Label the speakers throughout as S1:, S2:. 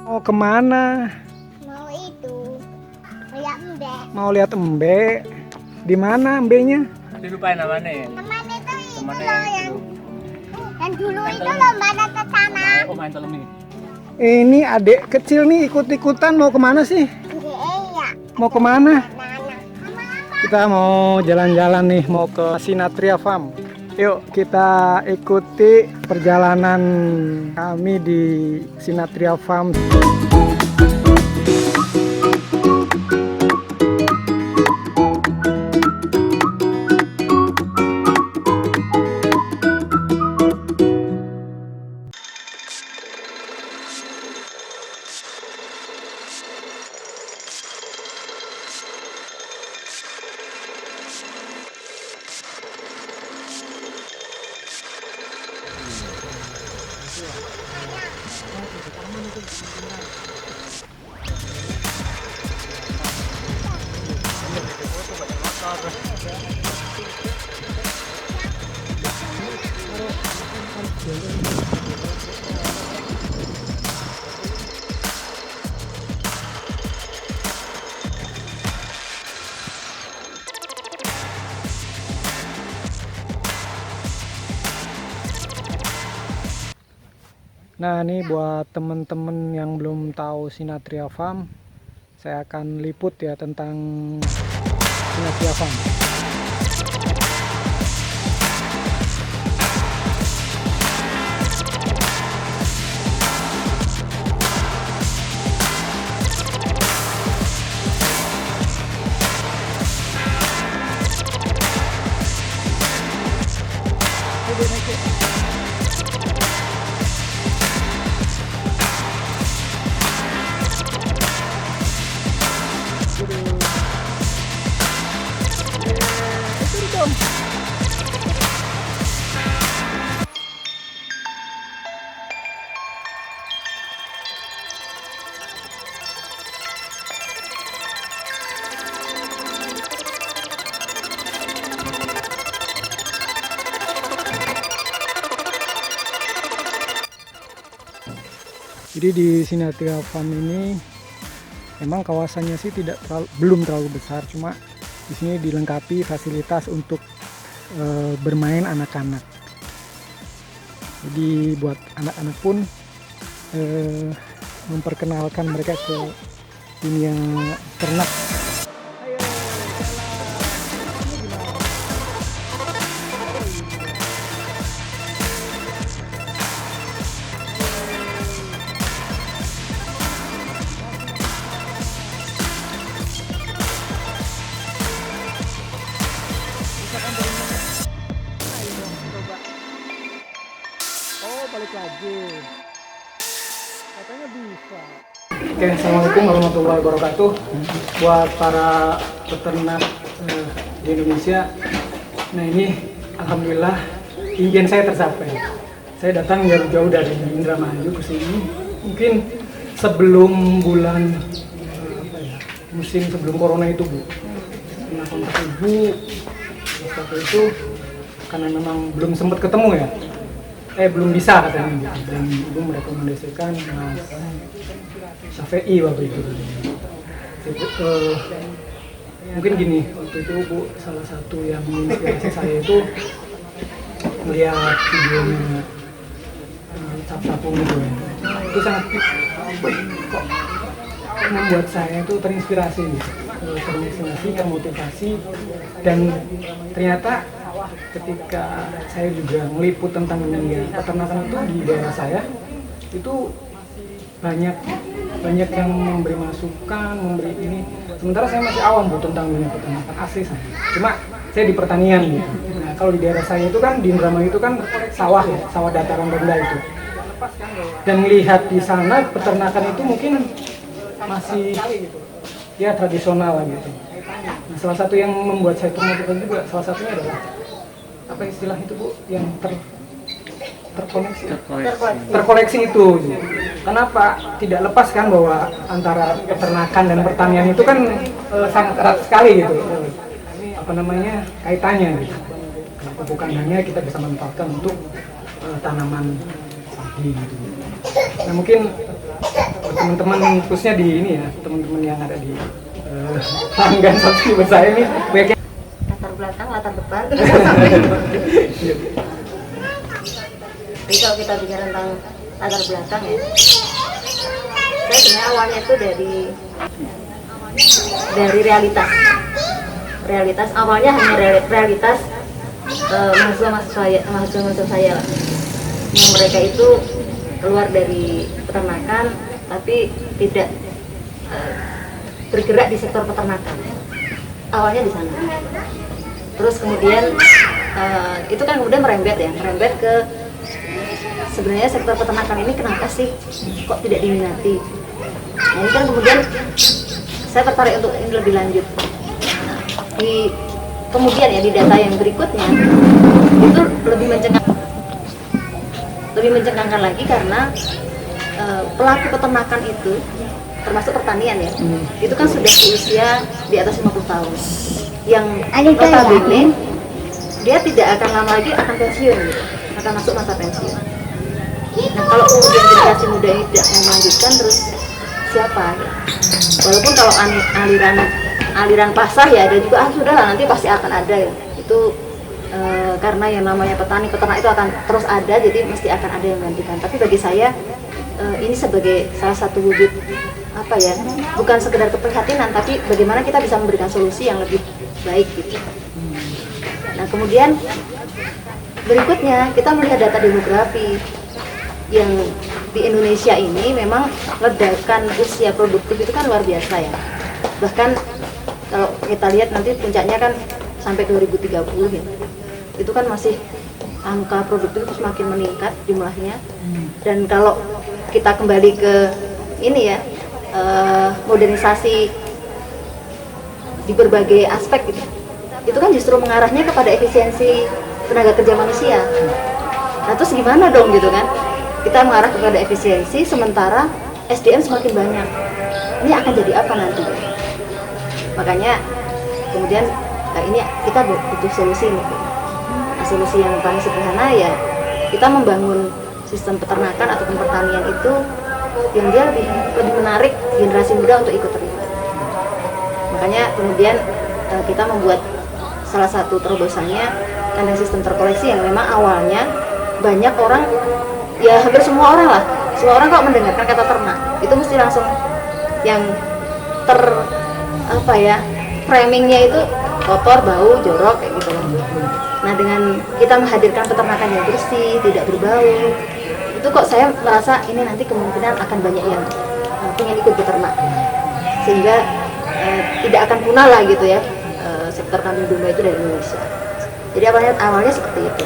S1: Mau kemana?
S2: Mau itu, lihat embe.
S1: Mau lihat embe. Di mana embenya?
S3: Dilupain namanya ya?
S2: Teman itu
S3: Temannya
S2: loh yang dulu itu lombanya ke sana.
S3: Oh, main telemi.
S1: Ini adik kecil nih ikut-ikutan mau kemana sih?
S2: Iya.
S1: Mau kemana?
S2: Nana.
S1: Kita mau jalan-jalan nih, mau ke Sinatria Farm. Yuk kita ikuti perjalanan kami di Sinatria Farm. Nah, ini buat temen-temen yang belum tahu Sinatria Farm, saya akan liput ya tentang Sinatria Farm. Jadi di Sinatria Farm ini memang kawasannya sih belum terlalu besar, cuma di sini dilengkapi fasilitas untuk bermain anak-anak. Jadi buat anak-anak pun memperkenalkan mereka ke dunia ternak. Oh, balik lagi. Katanya bisa. Oke, assalamualaikum warahmatullahi wabarakatuh. Buat para peternak di Indonesia. Nah, ini alhamdulillah impian saya tercapai. Saya datang jauh-jauh dari Indramayu ke sini. Mungkin sebelum bulan musim sebelum corona itu, Bu. Pernah kontak Ibu. Waktu itu karena memang belum sempat ketemu ya. Belum bisa katanya, dan ibu merekomendasikan Mas Syafei waktu itu. Mungkin gini, waktu itu Bu, salah satu yang menginspirasi saya itu melihat videonya Sapung gitu ya. Itu sangat kok membuat saya itu terinspirasi, termotivasi, dan ternyata ketika saya juga meliput tentang dunia peternakan itu di daerah saya, itu banyak yang memberi masukan, memberi ini. Sementara saya masih awam Bu tentang dunia peternakan asli saya. Cuma saya di pertanian gitu. Nah, kalau di daerah saya itu kan di Indramayu itu kan sawah ya, sawah dataran rendah itu. Dan melihat di sana peternakan itu mungkin masih ya tradisional lah gitu. Nah, salah satu yang membuat saya termotivasi juga, salah satunya adalah apa istilah itu Bu, yang terkoleksi itu. Kenapa? Tidak lepas kan bahwa antara peternakan dan pertanian itu kan sangat erat sekali gitu. Apa namanya, kaitannya gitu. Kenapa bukan hanya kita bisa manfaatkan untuk tanaman padi gitu. Nah, mungkin waktu teman-teman khususnya di ini ya, teman-teman yang ada di pelanggan subscriber saya ini banyak
S3: latar belakang, latar depan. Jadi kalau kita bicara tentang latar belakang ya, saya sebenarnya awalnya itu dari realitas awalnya hanya realitas mahasiswa saya lah. Yang mereka itu keluar dari peternakan tapi tidak bergerak di sektor peternakan. Awalnya di sana. Terus kemudian itu kan kemudian merembet ke sebenarnya sektor peternakan ini kenapa sih kok tidak diminati. Nah ini kan kemudian saya tertarik untuk ini lebih lanjut. Nah, kemudian ya di data yang berikutnya itu lebih mencengangkan lagi karena pelaku peternakan itu termasuk pertanian ya, itu kan sudah berusia di atas 50 tahun yang notabene dia tidak akan lama lagi akan pensiun gitu, akan masuk masa pensiun. Nah kalau kemudian generasi muda ini tidak mau melanjutkan, terus siapa ya? Walaupun kalau aliran pasar ya ada juga, sudah lah nanti pasti akan ada ya itu karena yang namanya peternak itu akan terus ada, jadi mesti akan ada yang menggantikan. Tapi bagi saya ini sebagai salah satu wujud apa ya, bukan sekedar keprihatinan, tapi bagaimana kita bisa memberikan solusi yang lebih baik gitu. Nah kemudian berikutnya kita melihat data demografi yang di Indonesia ini memang ledakan usia produktif itu kan luar biasa ya. Bahkan kalau kita lihat nanti puncaknya kan sampai 2030 ya. Itu kan masih angka produktif itu semakin meningkat jumlahnya. Dan kalau kita kembali ke ini ya, modernisasi di berbagai aspek gitu, itu kan justru mengarahnya kepada efisiensi tenaga kerja manusia. Nah terus gimana dong gitu kan, kita mengarah kepada efisiensi sementara SDM semakin banyak, ini akan jadi apa nanti? Makanya kemudian ini kita butuh solusi nih. Nah, solusi yang paling sederhana ya kita membangun sistem peternakan ataupun pertanian itu yang dia lebih menarik generasi muda untuk ikut terlibat. Makanya kemudian kita membuat salah satu terobosannya kandang sistem terkoleksi yang memang awalnya banyak orang, ya hampir semua orang lah, semua orang kalau mendengarkan kata ternak itu mesti langsung yang framingnya itu kotor, bau, jorok kayak gitu loh. Nah dengan kita menghadirkan peternakan yang bersih, tidak berbau, itu kok saya merasa ini nanti kemungkinan akan banyak yang pengen ikut beternak, sehingga tidak akan punah lah gitu ya sektor kambing domba itu dari Indonesia. Jadi awalnya seperti itu.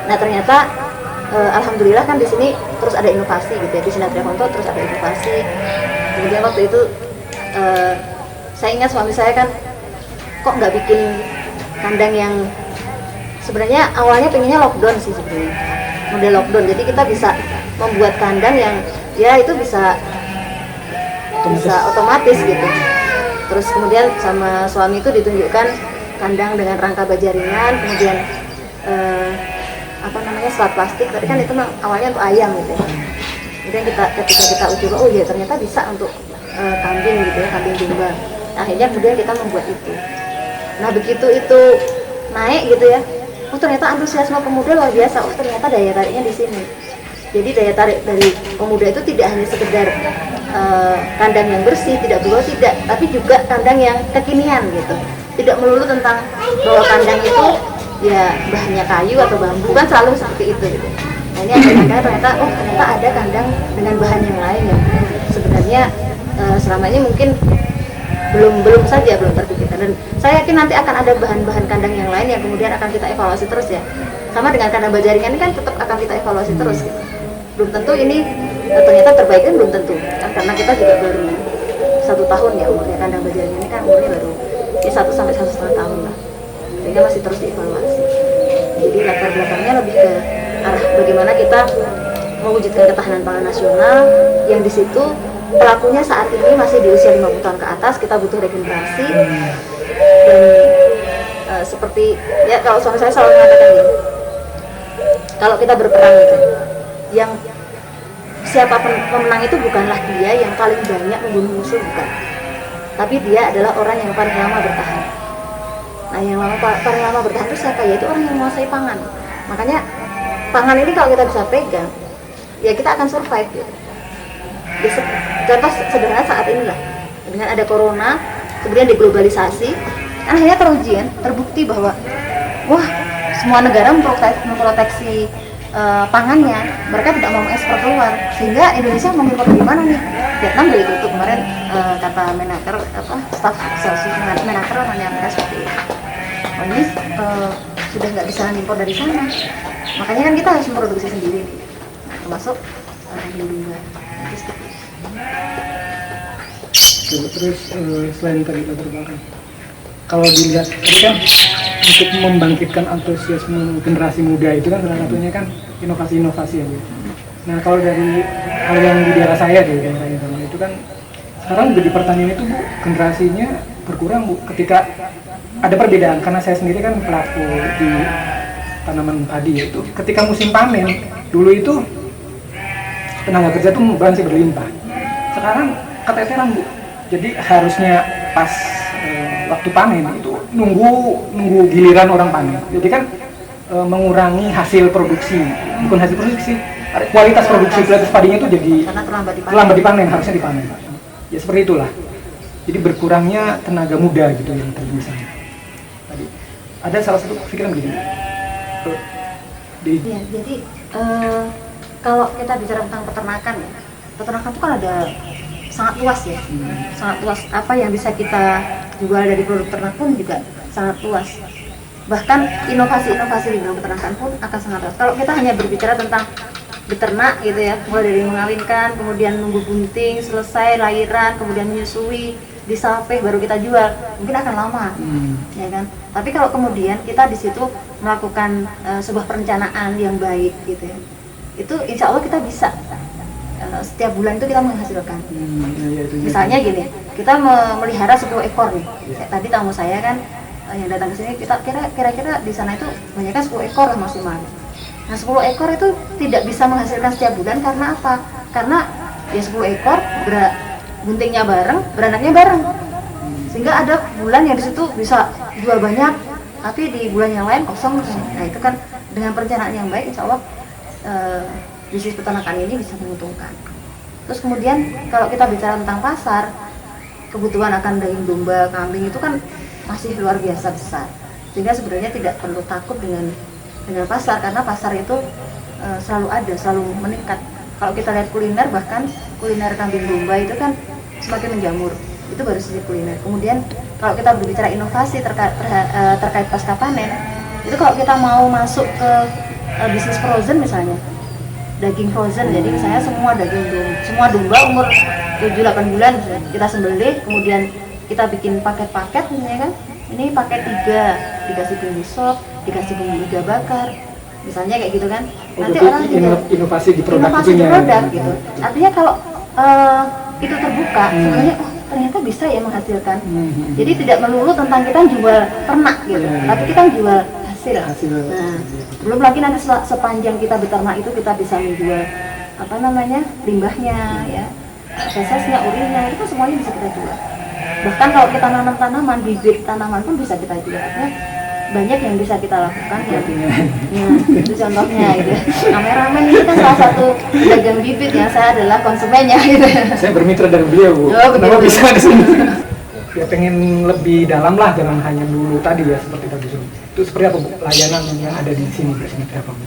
S3: Nah ternyata alhamdulillah kan di sini terus ada inovasi gitu ya, di Sinatria Konto terus ada inovasi. Kemudian waktu itu saya ingat suami saya kan kok nggak bikin kandang yang sebenarnya awalnya pengennya lockdown sih sebenarnya, model lockdown. Jadi kita bisa membuat kandang yang ya itu bisa otomatis gitu. Terus kemudian sama suami itu ditunjukkan kandang dengan rangka baja ringan, kemudian selat plastik. Tadi kan itu awalnya untuk ayam gitu ya. Kemudian ketika kita uji, oh iya ternyata bisa untuk kambing gitu ya, kambing domba. Akhirnya kemudian kita membuat itu. Nah begitu itu naik gitu ya, oh ternyata antusiasme pemuda luar biasa. Oh ternyata daya tariknya di sini. Jadi daya tarik dari pemuda itu tidak hanya sekedar kandang yang bersih, tidak berbau, tidak, tapi juga kandang yang kekinian gitu. Tidak melulu tentang bahwa kandang itu ya bahannya kayu atau bambu, kan selalu seperti itu gitu. Nah ini ada kandang ternyata ada kandang dengan bahan yang lain yang sebenarnya selama ini mungkin belum terpikirkan. Dan saya yakin nanti akan ada bahan-bahan kandang yang lain yang kemudian akan kita evaluasi terus ya. Sama dengan kandang baja ringan ini kan tetap akan kita evaluasi terus gitu. Belum tentu ini ternyata terbaik kan, belum tentu kan, karena kita juga baru 1 tahun ya umurnya kandang baja ringan ini kan, umurnya baru 1 sampai 1,5 tahun lah, sehingga masih terus dievaluasi. Jadi latar belakangnya lebih ke arah bagaimana kita mewujudkan ketahanan pangan nasional yang di situ pelakunya saat ini masih di usia 50 tahun ke atas. Kita butuh regenerasi dan seperti ya kalau suami saya selalu mengatakan gini, kalau kita berperang itu yang siapa pemenang itu bukanlah dia yang paling banyak membunuh musuh, bukan. Tapi dia adalah orang yang paling lama bertahan. Nah, yang paling lama bertahan itu siapa? Yaitu orang yang menguasai pangan. Makanya pangan ini kalau kita bisa pegang, ya kita akan survive gitu. Contoh sederhana saat inilah, dengan ada corona, kemudian deglobalisasi, akhirnya teruji kan, terbukti bahwa wah, semua negara memproteksi pangannya, mereka tidak mau mengekspor keluar, sehingga Indonesia mengimpor di mana nih? Vietnam dari itu kemarin kata Menaker, staf Menaker menyampaikan seperti itu. Oh, ini sudah nggak bisa impor dari sana, makanya kan kita harus memproduksi sendiri, nah, termasuk juga.
S1: Terus selain tadi latar belakang, kalau dilihat tadi kan untuk membangkitkan antusiasme generasi muda itu kan salah satunya kan inovasi-inovasi ya Bu. Nah kalau dari hal yang di daerah saya di daerah Indramayu itu kan sekarang juga di pertanian itu Bu, generasinya berkurang Bu, ketika ada perbedaan karena saya sendiri kan pelaku di tanaman padi itu ketika musim panen dulu itu tenaga kerja tuh masih berlimpah, sekarang keteteran Bu, jadi harusnya pas waktu panen itu nunggu giliran orang panen, jadi kan mengurangi hasil produksi, bukan hasil produksi, kualitas produksi kualitas padinya itu jadi terlambat dipanen, harusnya dipanen. Ya seperti itulah. Jadi berkurangnya tenaga muda gitu yang tadi misalnya. Tadi ada salah satu pikiran begini.
S3: Ya, jadi kalau kita bicara tentang peternakan ya, peternakan itu kan ada sangat luas ya, sangat luas. Apa yang bisa kita jual dari produk ternak pun juga sangat luas. Bahkan inovasi-inovasi di dalam peternakan pun akan sangat luas. Kalau kita hanya berbicara tentang beternak gitu ya, mulai dari mengawinkan, kemudian nunggu bunting, selesai lahiran, kemudian menyusui, disapeh baru kita jual, mungkin akan lama, ya kan. Tapi kalau kemudian kita di situ melakukan sebuah perencanaan yang baik gitu ya, itu insya Allah kita bisa setiap bulan itu kita menghasilkan. Misalnya gini, kita memelihara 10 ekor nih. Tadi tamu saya kan yang datang ke sini, kita kira-kira di sana itu banyaknya 10 ekor lah maksimal. Nah 10 ekor itu tidak bisa menghasilkan setiap bulan karena apa? Karena ya 10 ekor buntingnya bareng, beranaknya bareng. Sehingga ada bulan yang di situ bisa jual banyak, tapi di bulan yang lain kosong. Nah itu kan dengan perencanaan yang baik, insya Allah bisnis peternakan ini bisa menguntungkan. Terus kemudian kalau kita bicara tentang pasar, kebutuhan akan daging domba, kambing itu kan masih luar biasa besar. Sehingga sebenarnya tidak perlu takut dengan pasar, karena pasar itu selalu ada, selalu meningkat. Kalau kita lihat kuliner, bahkan kuliner kambing domba itu kan semakin menjamur. Itu baru sisi kuliner. Kemudian kalau kita berbicara inovasi terkait pasca panen, itu kalau kita mau masuk ke bisnis frozen misalnya, daging frozen, jadi misalnya semua domba umur 7-8 bulan kita sembelih, kemudian kita bikin paket-paket misalnya kan, ini paket 3 dikasih bumbu sop, dikasih bumbu iga bakar misalnya kayak gitu kan. Nanti orang
S1: inovasi di produk
S3: gitu. Artinya kalau itu terbuka, sebenarnya ternyata bisa ya menghasilkan. Jadi tidak melulu tentang kita jual ternak gitu, tapi kita jual hasil. Nah, belum lagi nanti sepanjang kita beternak itu kita bisa menjual limbahnya ya, fesesnya, urinnya, itu semuanya bisa kita jual. Bahkan kalau kita nanam tanaman, bibit tanaman pun bisa kita jual. Artinya banyak yang bisa kita lakukan ya. Itu contohnya gitu. Kameramen ini kan salah satu dagang bibit ya, saya adalah konsumennya gitu.
S1: Saya bermitra dari beliau Bu. Kenapa bisa di sini? Ya pengen lebih dalam lah, jangan hanya dulu tadi ya seperti tadi. Itu seperti apa Bu layanan yang ada di sini seperti apa Bu?